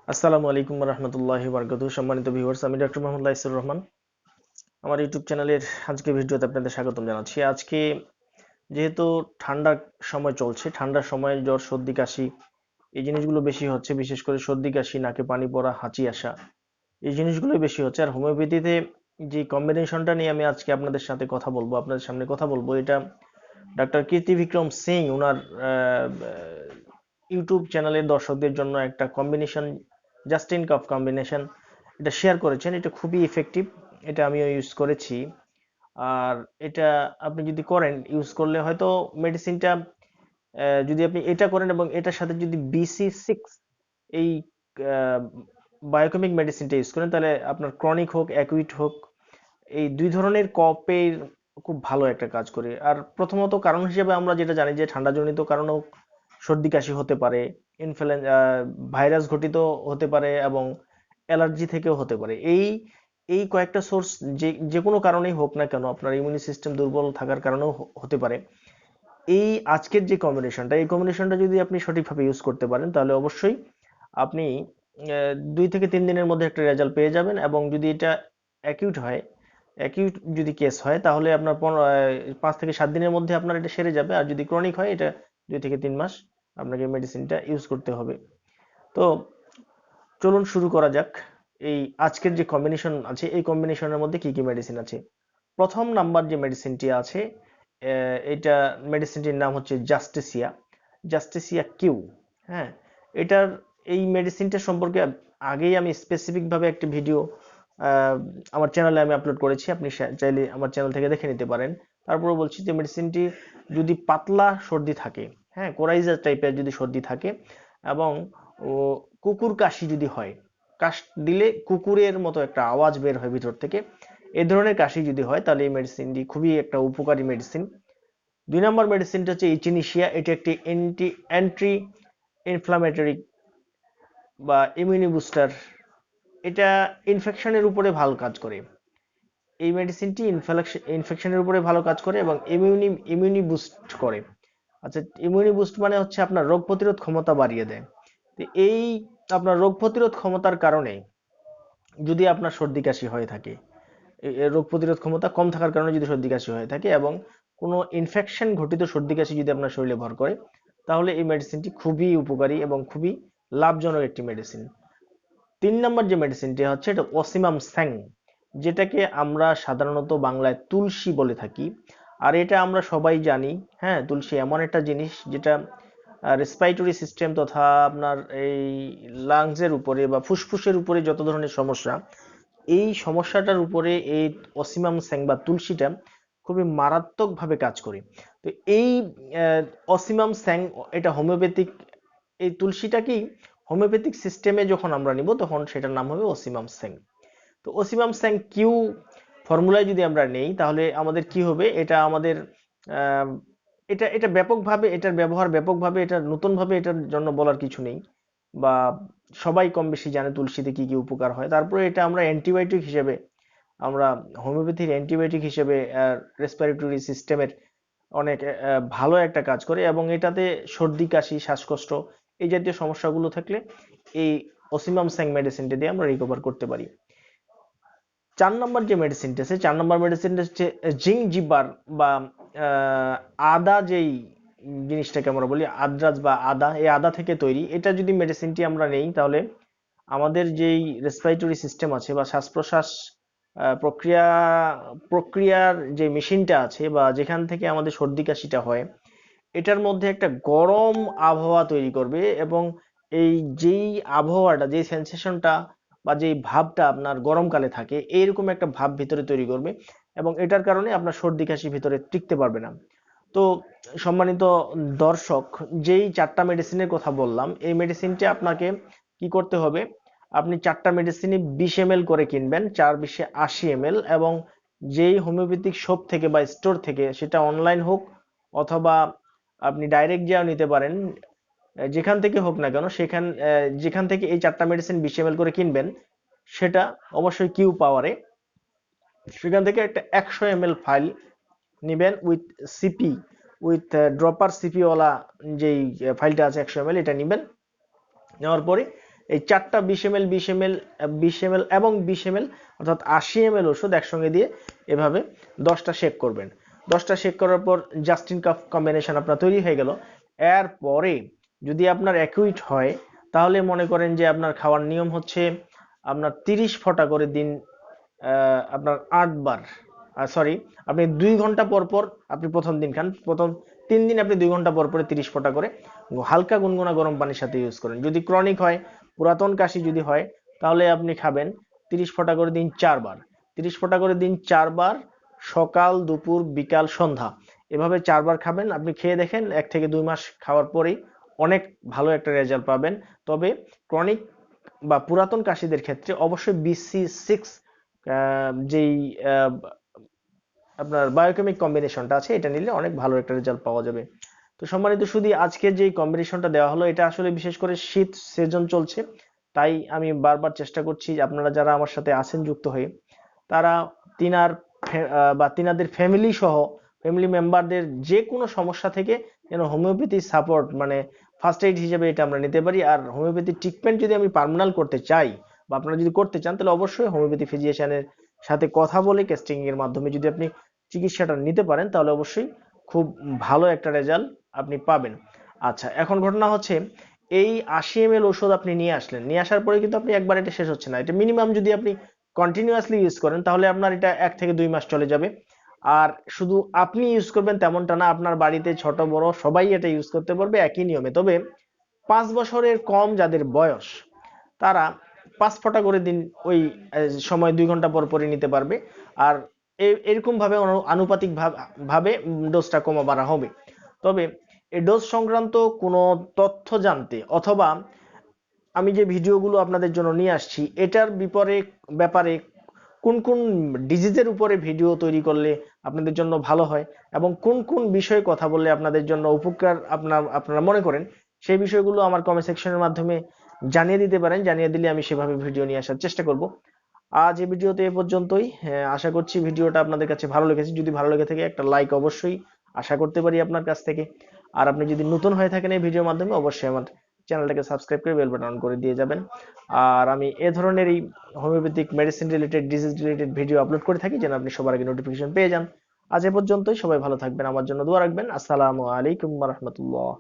আসসালামু আলাইকুম রহমতুল্লাহি বারকাতুহু। সম্মানিত ভিউয়ার্স, আমি ডক্টর মোহাম্মদ লাইসুর রহমান। আমার ইউটিউব চ্যানেলের আজকে ভিডিওতে আপনাদের স্বাগতম জানাচ্ছি। আজকে যেহেতু ঠান্ডার সময় চলছে, ঠান্ডার সময় জ্বর সর্দি কাশি এই জিনিসগুলো বেশি হচ্ছে, বিশেষ করে সর্দি কাশি, নাকে পানি পড়া, হাঁচি আসা, এই জিনিসগুলো বেশি হচ্ছে। আর হোমিওপ্যাথিতে যে কম্বিনেশনটা নিয়ে আমি আজকে আপনাদের সাথে কথা বলবো, আপনাদের সামনে কথা বলবো, এটা ডাক্তার কীর্তি বিক্রম সিং ওনার ইউটিউব চ্যানেলের দর্শকদের জন্য একটা কম্বিনেশন, জাস্টিন কাপ কম্বিনেশন, এটা শেয়ার করেছেন। এটা খুবই ইফেক্টিভ, এটা আমিও ইউজ করেছি। আর এটা আপনি যদি করেন, ইউজ করলে হয়তো মেডিসিনটা, যদি আপনি এটা করেন এবং এটার সাথে যদি BC6 এই বায়োকেমিক মেডিসিনটা ইউজ করেন, তাহলে আপনার ক্রনিক হোক অ্যাকুইট হোক, এই দুই ধরনের কপের খুব ভালো একটা কাজ করে। আর প্রথমত কারণ হিসেবে আমরা যেটা জানি যে ঠান্ডাজনিত কারণেও সর্দি কাশি হতে পারে, ইনফ্লুয়েঞ্জা ভাইরাস ঘটিত হতে পারে, এবং অ্যালার্জি থেকেও হতে পারে। এই এই কয়েকটা সোর্স, যে যে কোনো কারণেই হোক না কেন, আপনার ইমিউনি সিস্টেম দুর্বল থাকার কারণেও হতে পারে। এই আজকের যে কম্বিনেশনটা, এই কম্বিনেশনটা যদি আপনি সঠিকভাবে ইউজ করতে পারেন, তাহলে অবশ্যই আপনি 2 থেকে 3 দিনের মধ্যে একটা রেজাল্ট পেয়ে যাবেন। এবং যদি এটা অ্যাকিউট হয়, অ্যাকিউট যদি কেস হয়, তাহলে আপনার 5 থেকে 7 দিনের মধ্যে আপনার এটা সেরে যাবে। আর যদি ক্রনিক হয়, এটা 2 থেকে 3 মাস আপনাকে মেডিসিনটা ইউজ করতে হবে। তো চলুন শুরু করা যাক। এই আজকের যে কম্বিনেশন আছে, এই কম্বিনেশনের মধ্যে কি কি মেডিসিন আছে। প্রথম নাম্বার যে মেডিসিনটি আছে, এটা মেডিসিনটির নাম হচ্ছে জাস্টিসিয়া, জাস্টিসিয়া কিউ। হ্যাঁ, এটার এই মেডিসিনটা সম্পর্কে আগেই আমি স্পেসিফিক ভাবে একটি ভিডিও আমার চ্যানেলে আমি আপলোড করেছি, আপনি চাইলে আমার চ্যানেল থেকে দেখে নিতে পারেন। তারপরে বলছি যে মেডিসিনটি যদি পাতলা সর্দি থাকে, হ্যাঁ, কোরাইজা টাইপের যদি সর্দি থাকে, এবং ও কুকুর কাশি যদি হয়, কাশ দিলে কুকুরের মতো একটা আওয়াজ বের হয় ভিতর থেকে, এই ধরনের কাশি যদি হয়, তাহলে এই মেডিসিনটি খুবই একটা উপকারী মেডিসিন। 2 নম্বর মেডিসিনটা হচ্ছে ইচিনিশিয়া। এটা একটি অ্যান্টি ইনফ্লামেটরি বা ইমিউনি বুস্টার। এটা ইনফেকশনের উপরে ভালো কাজ করে। এই মেডিসিনটি ইনফেকশনের উপরে ভালো কাজ করে এবং ইমিউনি বুস্ট করে। আচ্ছা, ইমিউনি বুস্ট মানে হচ্ছে আপনার রোগ প্রতিরোধ ক্ষমতা বাড়িয়ে দেয়। তো এই আপনার রোগ প্রতিরোধ ক্ষমতার কারণে যদি আপনার সর্দি কাশি হয়ে থাকে, রোগ প্রতিরোধ ক্ষমতা কম থাকার কারণে যদি সর্দি কাশি হয়ে থাকে, এবং কোনো ইনফেকশন ঘটিত সর্দি কাশি যদি আপনার শরীরে ভর করে, তাহলে এই মেডিসিনটি খুবই উপকারী এবং খুবই লাভজনক একটি মেডিসিন। 3 নম্বর যে মেডিসিনটি হচ্ছে, এটা অসিমাম স্যাং, যেটাকে আমরা সাধারণত বাংলায় তুলসী বলে থাকি। আর এটা আমরা সবাই জানি। হ্যাঁ, তুলসী এমন একটা জিনিস যেটা রেসপিরেটরি সিস্টেম তথা আপনার এই লাংসের উপরে বা ফুসফুসের উপরে যত ধরনের সমস্যা, এই সমস্যাটার উপরে এই অসিমাম স্যাং বা তুলসীটা খুবই মারাত্মকভাবে কাজ করে। তো এই অসিমাম স্যাং, এটা হোমিওপ্যাথিক, এই তুলসীটা কি হোমিওপ্যাথিক সিস্টেমে যখন আমরা নিব, তখন সেটার নাম হবে অসিমাম স্যাং। তো অসিমাম স্যাং কিউ ফর্মুলায় যদি আমরা নেই, তাহলে আমাদের কি হবে, এটা আমাদের আহ, এটা এটা ব্যাপকভাবে, এটার ব্যবহার ব্যাপকভাবে, এটা নতুনভাবে এটার জন্য বলার কিছু নেই। বা সবাই কম বেশি জানে তুলসীতে কি কি উপকার হয়। তারপরে এটা আমরা অ্যান্টিবায়োটিক হিসেবে, আমরা হোমিওপ্যাথির অ্যান্টিবায়োটিক হিসেবে রেসপিরেটরি সিস্টেমের অনেক ভালো একটা কাজ করে। এবং এটাতে সর্দি কাশি শ্বাসকষ্ট এই জাতীয় সমস্যাগুলো থাকলে এই অসিমাম স্যাং মেডিসিনটা দিয়ে আমরা রিকভার করতে পারি। 4 নম্বর যে মেডিসিনটা আছে, 4 নম্বর মেডিসিনটা হচ্ছে জিঞ্জিবার বা আহ, আদা, যেই জিনিসটাকে আমরা বলি আদ্রাজ বা আদা, এই আদা থেকে তৈরি। এটা যদি মেডিসিনটি আমরা নেই, তাহলে আমাদের যেই রেসপিরেটরি সিস্টেম আছে বা শ্বাস প্রশ্বাস প্রক্রিয়া প্রক্রিয়ার যে মেশিনটা আছে, বা যেখান থেকে আমাদের সর্দি কাশিটা হয়, এটার মধ্যে একটা গরম আবহাওয়া তৈরি করবে। এবং এই যেই আবহাওয়াটা, যেই সেন্সেশনটা বা যেই ভাবটা আপনার গরমকালে থাকে, এইরকম একটা ভাব ভিতরে তৈরি করবে। এবং এটার কারণে আপনার সর্দি কাশি ভিতরে টিকতে পারবে না। তো সম্মানিত দর্শক, যেই 4টা মেডিসিনের কথা বললাম, এই মেডিসিনটা আপনাকে কি করতে হবে, আপনি 4টা মেডিসিনই 20 ml করে কিনবেন, 4 20 80 ml। এবং যেই হোমিওপ্যাথিক শপ থেকে বা স্টোর থেকে, সেটা অনলাইন হোক অথবা আপনি ডাইরেক্ট যাও নিতে পারেন, যেখান থেকে হোক না কেন, যেখান থেকে এই 4টা মেডিসিন 20 ml করে কিনবেন, সেটা অবশ্যই কিউ পাওয়ারে, সেখান থেকে একটা 100 ml ফাইল নিবেন with CP, with dropper CP ওয়ালা যেই ফাইলটা আছে 100 ml, এটা নিবেন। নেওয়ার পরে এই চারটা 20 ml 20 ml 20 ml এবং 20 ml অর্থাৎ 80 ml ওষুধ একসঙ্গে দিয়ে এভাবে 10টা শেক করবেন। 10টা শেক করার পর জাস্টিন কাপ কম্বিনেশন আপনার তৈরি হয়ে গেল। এরপরে যদি আপনার অ্যাকুইট হয় তাহলে মনে করেন যে আপনার খাওয়ার নিয়ম হচ্ছে আপনার 30 ফোঁটা করে দিন, আপনার 8 বার, সরি, আপনি 2 ঘন্টা পর পর আপনি প্রথম দিন খান, প্রথম 3 দিন আপনি 2 ঘন্টা পর পরে 30 ফোঁটা করে হালকা গুনগুনা গরম পানির সাথে ইউজ করেন। যদি ক্রনিক হয়, পুরাতন কাশি যদি হয়, তাহলে আপনি খাবেন 30 ফোঁটা করে দিন 4 বার। 30 ফোঁটা করে দিন 4 বার, সকাল দুপুর বিকাল সন্ধ্যা, এভাবে 4 বার খাবেন। আপনি খেয়ে দেখেন 1 থেকে 2 মাস খাওয়ার পরেই অনেক ভালো একটা রেজাল্ট পাবেন। তবে ক্রনিক বা পুরাতন কাশিদের ক্ষেত্রে অবশ্যই BC6 যেই আপনার বায়োকেমিক কম্বিনেশনটা আছে এটা নিলে অনেক ভালো একটা রেজাল্ট পাওয়া যাবে। তো সম্মানিত সুধী, আজকে যে কম্বিনেশনটা দেওয়া হলো এটা আসলে বিশেষ করে শীত সিজন চলছে, তাই আমি বারবার চেষ্টা করছি যে আপনারা যারা আমার সাথে আছেন যুক্ত হয়ে, তারা তিনার বা তিনাদের ফ্যামিলি সহ ফ্যামিলি মেম্বারদের যে কোনো সমস্যা থেকে যেন হোমিওপ্যাথি সাপোর্ট মানে ফার্স্ট এইড হিসেবে এটা আমরা নিতে পারি। আর হোমিওপ্যাথি ট্রিটমেন্ট যদি আমি পার্মানেন্ট করতে চাই বা আপনারা যদি করতে চান, তাহলে অবশ্যই হোমিওপ্যাথি ফিজিশিয়ানের সাথে কথা বলে টেস্টিং এর মাধ্যমে যদি আপনি চিকিৎসাটা নিতে পারেন তাহলে অবশ্যই খুব ভালো একটা রেজাল্ট আপনি পাবেন। আচ্ছা, এখন ঘটনা হচ্ছে এই 80 ml ওষুধ আপনি নিয়ে আসলেন, নিয়ে আসার পরে কিন্তু আপনি একবার এটা শেষ হচ্ছে না, এটা মিনিমাম যদি আপনি কন্টিনিউয়াসলি ইউজ করেন তাহলে আপনার এটা 1 থেকে 2 মাস চলে যাবে। আর শুধু আপনি ইউজ করবেন তেমনটা না, আপনার বাড়িতে ছোট বড় সবাই এটা ইউজ করতে পারবে একই নিয়মে। তবে 5 বছরের কম যাদের বয়স তারা 5 ফোঁটা করে দিন ওই সময় 2 ঘন্টা পর পরই নিতে পারবে। আর এরকম ভাবে আনুপাতিক ভাবে ডোজটা কমা বাড়া হবে। তবে এই ডোজ সংক্রান্ত কোনো তথ্য জানতে অথবা আমি যে ভিডিওগুলো আপনাদের জন্য নিয়ে আসছি এটার ব্যাপারে কোন কোন ডিজিজের উপরে ভিডিও তৈরি করলে আপনাদের জন্য ভালো হয় এবং কোন কোন বিষয়ে কথা বললে আপনাদের জন্য উপকার আপনারা মনে করেন, সেই বিষয়গুলো আমার কমেন্ট সেকশনের মাধ্যমে জানিয়ে দিতে পারেন। জানিয়ে দিলে আমি সেভাবে ভিডিও নিয়ে আসার চেষ্টা করব। আজ এই ভিডিওতে এ পর্যন্তই। আশা করছি ভিডিওটা আপনাদের কাছে ভালো লেগেছে। যদি ভালো লেগে থাকে একটা লাইক অবশ্যই আশা করতে পারি আপনার কাছ থেকে। আর আপনি যদি নতুন হয়ে থাকেন এই ভিডিওর মাধ্যমে, অবশ্যই আমার চ্যানেলটাকে সাবস্ক্রাইব করে বেল বাটন অন করে দিয়ে যাবেন। আর আমি এ ধরনের এই homeopathic medicine related disease related video upload করে থাকি যেন আপনি সবার আগে নোটিফিকেশন পেয়ে যান। আজ এ পর্যন্তই, সবাই ভালো থাকবেন, আমার জন্য দোয়া রাখবেন। আসসালামু আলাইকুম ওয়া রাহমাতুল্লাহ।